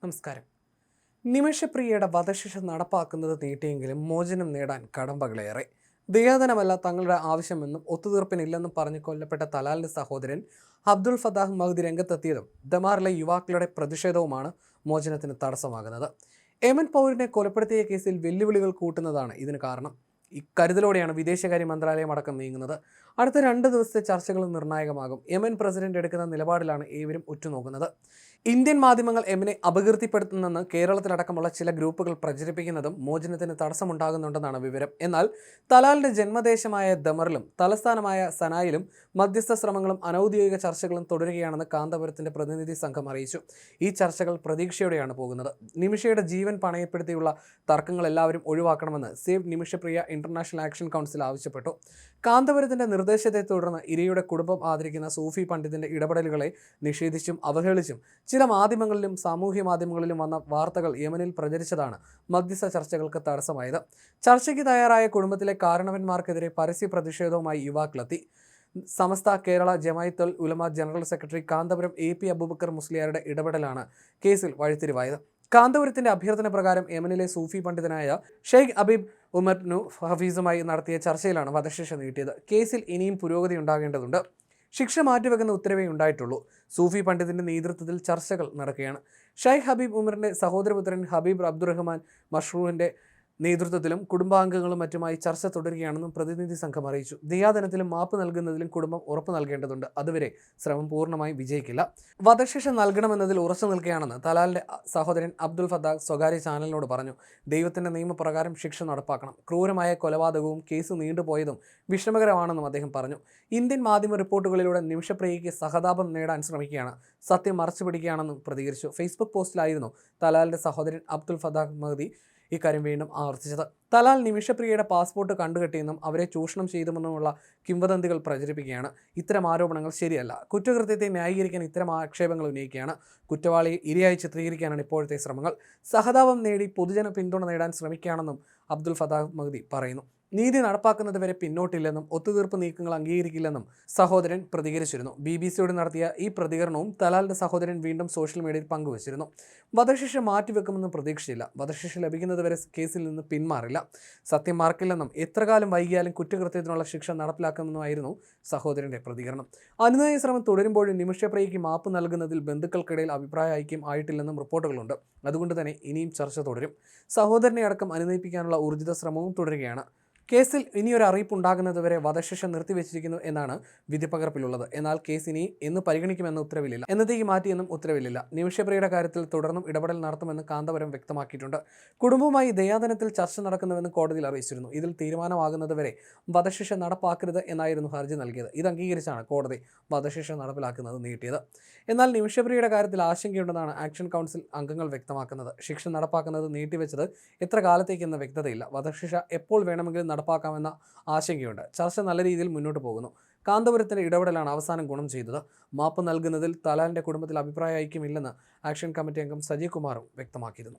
നമസ്കാരം. നിമിഷപ്രിയയുടെ വധശിക്ഷ നടപ്പാക്കുന്നത് നീട്ടിയെങ്കിലും മോചനം നേടാൻ കടമ്പകളേറെ. ദയാദനമല്ല തങ്ങളുടെ ആവശ്യമെന്നും ഒത്തുതീർപ്പിനില്ലെന്നും പറഞ്ഞ് കൊല്ലപ്പെട്ട തലാലിന്റെ സഹോദരൻ അബ്ദുൾ ഫത്താഹ് മഹ്ദി രംഗത്തെത്തിയതും ദമാറിലെ യുവാക്കളുടെ പ്രതിഷേധവുമാണ് മോചനത്തിന് തടസ്സമാകുന്നത്. യമൻ പൗരനെ കൊലപ്പെടുത്തിയ കേസിൽ വെല്ലുവിളികൾ കൂട്ടുന്നതാണ് ഇതിന് കാരണം. ഇക്കരുതലോടെയാണ് വിദേശകാര്യ മന്ത്രാലയം അടക്കം നീങ്ങുന്നത്. അടുത്ത 2 ദിവസത്തെ ചർച്ചകൾ നിർണായകമാകും. യമൻ പ്രസിഡന്റ് എടുക്കുന്ന നിലപാടിലാണ് ഏവരും ഉറ്റുനോക്കുന്നത്. ഇന്ത്യൻ മാധ്യമങ്ങൾ യമനെ അപകീർത്തിപ്പെടുത്തുന്നെന്ന് കേരളത്തിലടക്കമുള്ള ചില ഗ്രൂപ്പുകൾ പ്രചരിപ്പിക്കുന്നതും മോചനത്തിന് തടസ്സമുണ്ടാകുന്നുണ്ടെന്നാണ് വിവരം. എന്നാൽ തലാലിന്റെ ജന്മദേശമായ ദമറിലും തലസ്ഥാനമായ സനായിലും മധ്യസ്ഥ ശ്രമങ്ങളും അനൌദ്യോഗിക ചർച്ചകളും തുടരുകയാണെന്ന് കാന്തപുരത്തിന്റെ പ്രതിനിധി സംഘം അറിയിച്ചു. ഈ ചർച്ചകൾ പ്രതീക്ഷയോടെയാണ് പോകുന്നത്. നിമിഷയുടെ ജീവൻ പണയപ്പെടുത്തിയുള്ള തർക്കങ്ങൾ എല്ലാവരും ഒഴിവാക്കണമെന്ന് save Nimisha Priya international action council ആവശ്യപ്പെട്ടു. കാന്തപുരത്തിന്റെ നിർദ്ദേശത്തെ തുടർന്ന് ഇരയുടെ കുടുംബം ആദരിക്കുന്ന സൂഫി പണ്ഡിതിന്റെ ഇടപെടലുകളെ നിഷേധിച്ചും അവഹേളിച്ചും ചില മാധ്യമങ്ങളിലും സാമൂഹ്യ മാധ്യമങ്ങളിലും വന്ന വാർത്തകൾ യമനിൽ പ്രചരിച്ചതാണ് മധ്യസ്ഥ ചർച്ചകൾക്ക് തടസ്സമായത്. ചർച്ചയ്ക്ക് തയ്യാറായ കുടുംബത്തിലെ കാരണവന്മാർക്കെതിരെ പരസ്യ പ്രതിഷേധവുമായി യുവാക്കളെത്തി. Samastha Kerala Jamiyyathul Ulama general secretary Kanthapuram AP Aboobacker മുസ്ലിയാരുടെ ഇടപെടലാണ് കേസിൽ വഴിത്തിരിവായത്. കാന്തപുരത്തിന്റെ അഭ്യർത്ഥന പ്രകാരം യമനിലെ സൂഫി പണ്ഡിതനായ ഷെയ്ഖ് അബീബ് ഉമർനു ഹഫീസുമായി നടത്തിയ ചർച്ചയിലാണ് വധശിക്ഷ നീട്ടിയത്. കേസിൽ ഇനിയും പുരോഗതി ഉണ്ടാകേണ്ടതുണ്ട്. ശിക്ഷ മാറ്റിവെക്കുന്ന ഉത്തരവേ ഉണ്ടായിട്ടുള്ളൂ. സൂഫി പണ്ഡിതിന്റെ നേതൃത്വത്തിൽ ചർച്ചകൾ നടക്കുകയാണ്. ഷെയ്ഖ് ഹബീബ് ഉമറിന്റെ സഹോദരപുത്രൻ ഹബീബ് അബ്ദുറഹ്മാൻ മഷ്റൂറിന്റെ നേതൃത്വത്തിലും കുടുംബാംഗങ്ങളും മറ്റുമായി ചർച്ച തുടരുകയാണെന്നും പ്രതിനിധി സംഘം അറിയിച്ചു. ദയാദനത്തിലും മാപ്പ് നൽകുന്നതിലും കുടുംബം ഉറപ്പു നൽകേണ്ടതുണ്ട്. അതുവരെ ശ്രമം പൂർണ്ണമായി വിജയിക്കില്ല. വധശിക്ഷ നൽകണമെന്നതിൽ ഉറച്ചു നിൽക്കുകയാണെന്ന് തലാലിന്റെ സഹോദരൻ അബ്ദുൾ ഫത്താഹ് സ്വകാര്യ ചാനലിനോട് പറഞ്ഞു. ദൈവത്തിന്റെ നിയമപ്രകാരം ശിക്ഷ നടപ്പാക്കണം. ക്രൂരമായ കൊലപാതകവും കേസ് നീണ്ടുപോയതും വിഷമകരമാണെന്നും അദ്ദേഹം പറഞ്ഞു. ഇന്ത്യൻ മാധ്യമ റിപ്പോർട്ടുകളിലൂടെ നിമിഷപ്രിയയ്ക്ക് സഹതാപം നേടാൻ ശ്രമിക്കുകയാണ്, സത്യം മറച്ചുപിടിക്കുകയാണെന്നും പ്രതികരിച്ചു. ഫേസ്ബുക്ക് പോസ്റ്റിലായിരുന്നു തലാലിന്റെ സഹോദരൻ അബ്ദുൾ ഫത്താഹ് മഹ്ദി ഇക്കാര്യം വീണ്ടും ആവർത്തിച്ചത്. തലാൽ നിമിഷപ്രിയയുടെ പാസ്പോർട്ട് കണ്ടുകെട്ടിയെന്നും അവരെ ചൂഷണം ചെയ്തുമെന്നുമുള്ള കിംവദന്തികൾ പ്രചരിപ്പിക്കുകയാണ്. ഇത്തരം ആരോപണങ്ങൾ ശരിയല്ല. കുറ്റകൃത്യത്തെ ന്യായീകരിക്കാൻ ഇത്തരം ആക്ഷേപങ്ങൾ ഉന്നയിക്കുകയാണ്. കുറ്റവാളിയെ ഇരയായി ചിത്രീകരിക്കാനാണ് ഇപ്പോഴത്തെ ശ്രമങ്ങൾ. സഹതാപം നേടി പൊതുജന പിന്തുണ നേടാൻ ശ്രമിക്കുകയാണെന്നും അബ്ദുൾ ഫത്താഹ് മഹ്ദി പറയുന്നു. നീതി നടപ്പാക്കുന്നതുവരെ പിന്നോട്ടില്ലെന്നും ഒത്തുതീർപ്പ് നീക്കങ്ങൾ അംഗീകരിക്കില്ലെന്നും സഹോദരൻ പ്രതികരിച്ചിരുന്നു. BBC നടത്തിയ ഈ പ്രതികരണവും തലാലിന്റെ സഹോദരൻ വീണ്ടും സോഷ്യൽ മീഡിയയിൽ പങ്കുവച്ചിരുന്നു. വധശിക്ഷ മാറ്റിവെക്കുമെന്നും പ്രതീക്ഷയില്ല. വധശിക്ഷ ലഭിക്കുന്നതുവരെ കേസിൽ നിന്ന് പിന്മാറില്ല. സത്യം മറക്കില്ലെന്നും എത്രകാലം വൈകിയാലും കുറ്റകൃത്യത്തിനുള്ള ശിക്ഷ നടപ്പിലാക്കുമെന്നുമായിരുന്നു സഹോദരന്റെ പ്രതികരണം. അനുനയ ശ്രമം തുടരുമ്പോഴും നിമിഷപ്രിയയ്ക്ക് മാപ്പ് നൽകുന്നതിൽ ബന്ധുക്കൾക്കിടയിൽ അഭിപ്രായ ഐക്യം ആയിട്ടില്ലെന്നും റിപ്പോർട്ടുകളുണ്ട്. അതുകൊണ്ട് തന്നെ ഇനിയും ചർച്ച തുടരും. സഹോദരനെ അടക്കം അനുനയിപ്പിക്കാനുള്ള ഊർജിത ശ്രമവും തുടരുകയാണ്. കേസിൽ ഇനിയൊരു അറിയിപ്പ് ഉണ്ടാകുന്നതുവരെ വധശിക്ഷ നിർത്തിവെച്ചിരിക്കുന്നു എന്നാണ് വിധിപ്പകർപ്പിലുള്ളത്. എന്നാൽ കേസ് ഇനി എന്ന് പരിഗണിക്കുമെന്ന് ഉത്തരവില്ല. എന്നതേക്ക് മാറ്റിയെന്നും ഉത്തരവില്ല. നിമിഷപ്രിയയുടെ കാര്യത്തിൽ തുടർന്നും ഇടപെടൽ നടത്തുമെന്ന് കാന്തപുരം വ്യക്തമാക്കിയിട്ടുണ്ട്. കുടുംബവുമായി ദയാദനത്തിൽ ചർച്ച നടക്കുന്നുവെന്ന് കോടതിയിൽ അറിയിച്ചിരുന്നു. ഇതിൽ തീരുമാനമാകുന്നതുവരെ വധശിക്ഷ നടപ്പാക്കരുത് എന്നായിരുന്നു ഹർജി നൽകിയത്. ഇത് അംഗീകരിച്ചാണ് കോടതി വധശിക്ഷ നടപ്പിലാക്കുന്നത് നീട്ടിയത്. എന്നാൽ നിമിഷപ്രിയയുടെ കാര്യത്തിൽ ആശങ്കയുണ്ടെന്നാണ് ആക്ഷൻ കൗൺസിൽ അംഗങ്ങൾ വ്യക്തമാക്കുന്നത്. ശിക്ഷ നടപ്പാക്കുന്നത് നീട്ടിവെച്ചത് എത്ര കാലത്തേക്കെന്ന് വ്യക്തതയില്ല. വധശിക്ഷ എപ്പോൾ വേണമെങ്കിലും നടപ്പാക്കാമെന്ന ആശങ്കയുണ്ട്. ചർച്ച നല്ല രീതിയിൽ മുന്നോട്ട് പോകുന്നു. കാന്തപുരത്തിന്റെ ഇടപെടലാണ് അവസാനം ഗുണം ചെയ്തത്. മാപ്പ് നൽകുന്നതിൽ തലാലിന്റെ കുടുംബത്തിൽ അഭിപ്രായ ഐക്യമില്ലെന്ന് ആക്ഷൻ കമ്മിറ്റി അംഗം സജീവ് കുമാറും വ്യക്തമാക്കിയിരുന്നു.